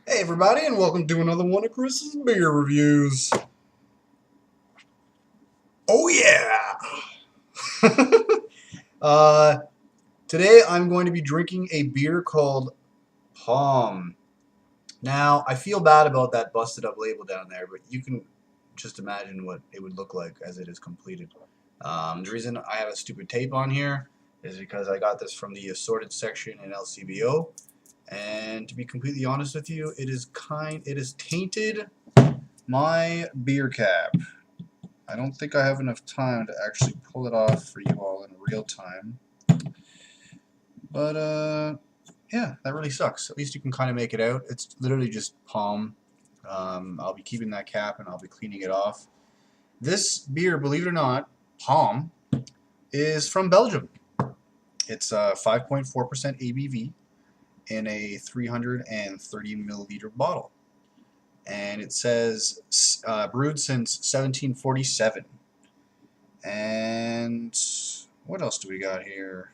Hey everybody, and welcome to another one of Chris's beer reviews. Oh yeah! uh, Today I'm going to be drinking a beer called Palm. Now, I feel bad about that busted up label down there, but you can just imagine what it would look like as it is completed. The reason I have a stupid tape on here is because I got this from the assorted section in LCBO, and to be completely honest with you, it is tainted my beer cap. I don't think I have enough time to actually pull it off for you all in real time. But, yeah, that really sucks. At least you can kind of make it out. It's literally just palm. I'll be keeping that cap and I'll be cleaning it off. This beer, believe it or not, Palm, is from Belgium. It's 5.4% ABV in a 330 milliliter bottle. And it says brewed since 1747. And what else do we got here?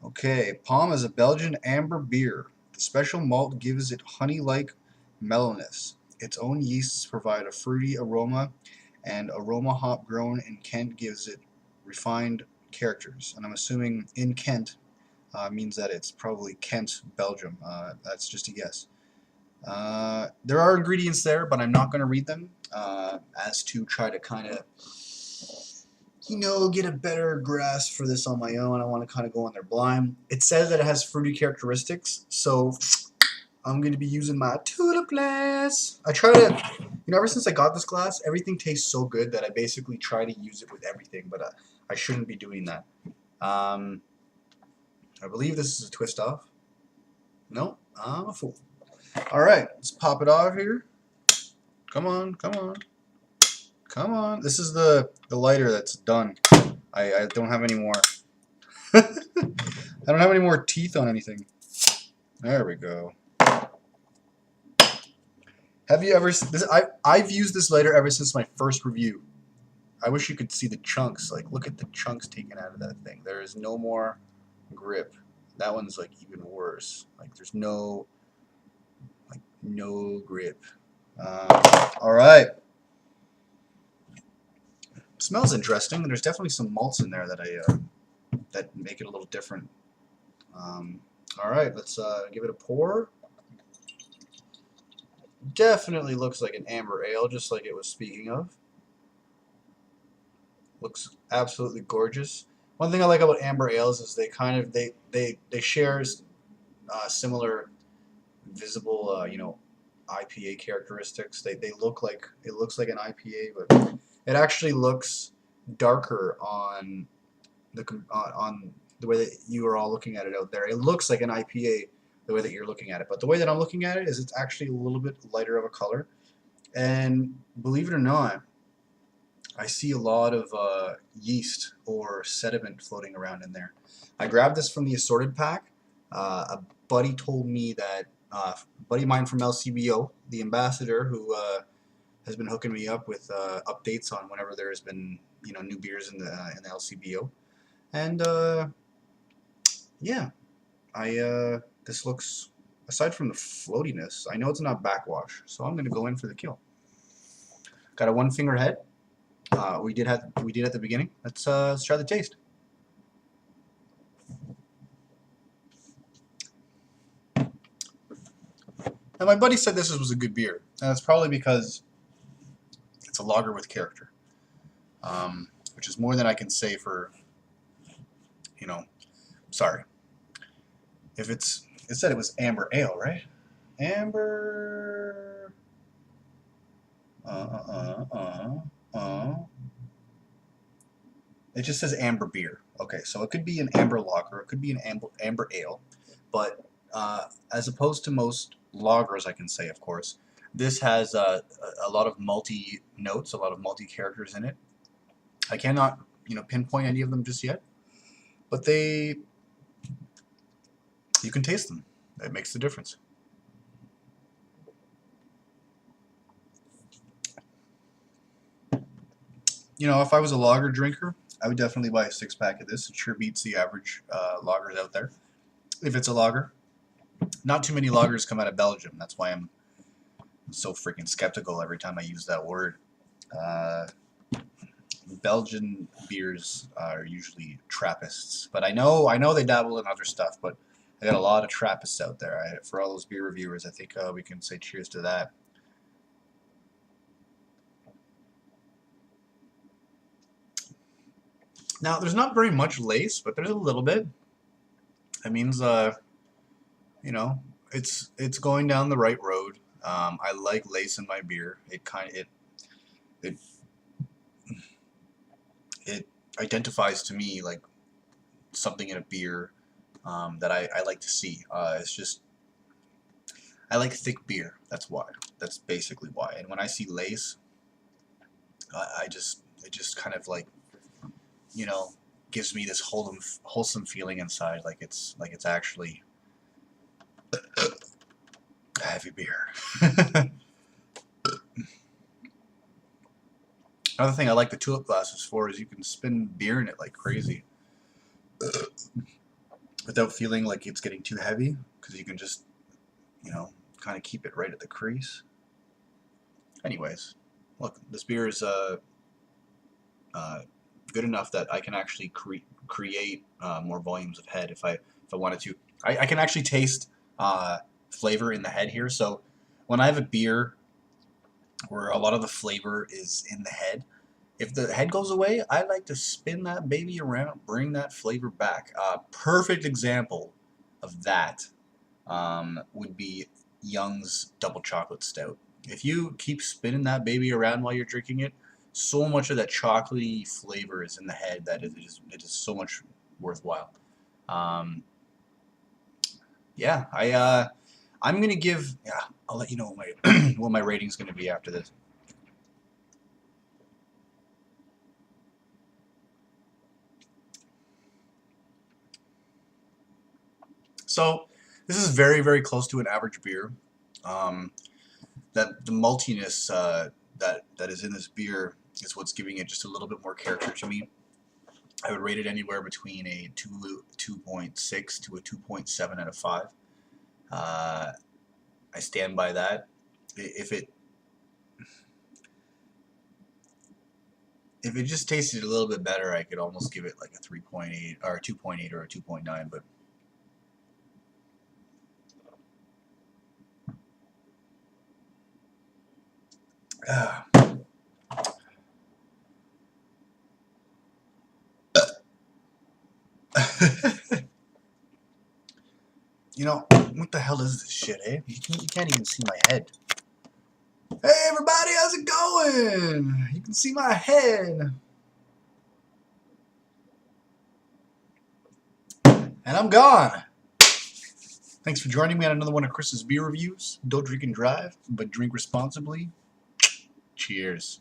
Okay, Palm is a Belgian amber beer. The special malt gives it honey-like mellowness. Its own yeasts provide a fruity aroma, and aroma hop grown in Kent gives it refined characters. And I'm assuming in Kent means that it's probably Kent, Belgium. That's just a guess. There are ingredients there, but I'm not going to read them as to try to kind of get a better grasp for this on my own. I want to kind of go on there blind. It says that it has fruity characteristics, so I'm going to be using my tulip glass. I try to, ever since I got this glass, everything tastes so good that I basically try to use it with everything, but I shouldn't be doing that. I believe this is a twist off. No, I'm a fool. All right, let's pop it off here. Come on, come on. Come on. This is the lighter that's done. I don't have any more. I don't have any more teeth on anything. There we go. Have you ever... I've used this lighter ever since my first review. I wish you could see the chunks. Like, look at the chunks taken out of that thing. There is no more grip. That one's, like, even worse. Like, there's no grip. Alright. Smells interesting. There's definitely some malts in there that that make it a little different. Alright, let's give it a pour. Definitely looks like an amber ale, just like it was speaking of. Looks absolutely gorgeous. One thing I like about amber ales is they share similar visible IPA characteristics. They look like it looks like an IPA, but it actually looks darker on the way that you are all looking at it out there. It looks like an IPA the way that you're looking at it, but the way that I'm looking at it is it's actually a little bit lighter of a color. And believe it or not, I see a lot of yeast or sediment floating around in there. I grabbed this from the assorted pack. A buddy told me that a buddy of mine from LCBO, the ambassador, who has been hooking me up with updates on whenever there's been new beers in the LCBO. And yeah, this looks, aside from the floatiness, I know it's not backwash, so I'm gonna go in for the kill. Got a one finger head. We did at the beginning. Let's try the taste. Now my buddy said this was a good beer, and that's probably because it's a lager with character, which is more than I can say for, sorry. If it said it was amber ale, right? Amber. It just says amber beer. Okay, so it could be an amber lager, it could be an amber ale, but as opposed to most lagers, I can say, of course, this has a lot of malty notes, a lot of malty characters in it. I cannot, pinpoint any of them just yet, but you can taste them. That makes the difference. If I was a lager drinker, I would definitely buy a 6-pack of this. It sure beats the average lagers out there, if it's a lager. Not too many lagers come out of Belgium. That's why I'm so freaking skeptical every time I use that word. Belgian beers are usually Trappists, but I know they dabble in other stuff. But I got a lot of Trappists out there. For all those beer reviewers, I think we can say cheers to that. Now, there's not very much lace, but there's a little bit. That means, you know, it's going down the right road. I like lace in my beer. It identifies to me like something in a beer that I like to see. It's just I like thick beer. That's why. That's basically why. And when I see lace, it just kind of like, you know, gives me this wholesome feeling inside, like it's actually a heavy beer. Another thing I like the tulip glasses for is you can spin beer in it like crazy without feeling like it's getting too heavy, because you can just, you know, kind of keep it right at the crease. Anyways, look, this beer is good enough that I can actually create more volumes of head if I wanted to. I can actually taste flavor in the head here. So when I have a beer where a lot of the flavor is in the head, if the head goes away, I like to spin that baby around, bring that flavor back. Perfect example of that would be Young's Double Chocolate Stout. If you keep spinning that baby around while you're drinking it, so much of that chocolatey flavor is in the head that it is so much worthwhile. Yeah, I'm gonna give. Yeah, I'll let you know what my what my rating's gonna be after this. So this is very, very close to an average beer. That the maltiness that is in this beer is what's giving it just a little bit more character to me. I would rate it anywhere between a 2.6 to a 2.7 out of 5. I stand by that. If it just tasted a little bit better, I could almost give it like a 3.8 or a 2.8 or a 2.9, but you know, what the hell is this shit, eh? You can't even see my head. Hey everybody, how's it going? You can see my head. And I'm gone. Thanks for joining me on another one of Chris's beer reviews. Don't drink and drive, but drink responsibly. Cheers.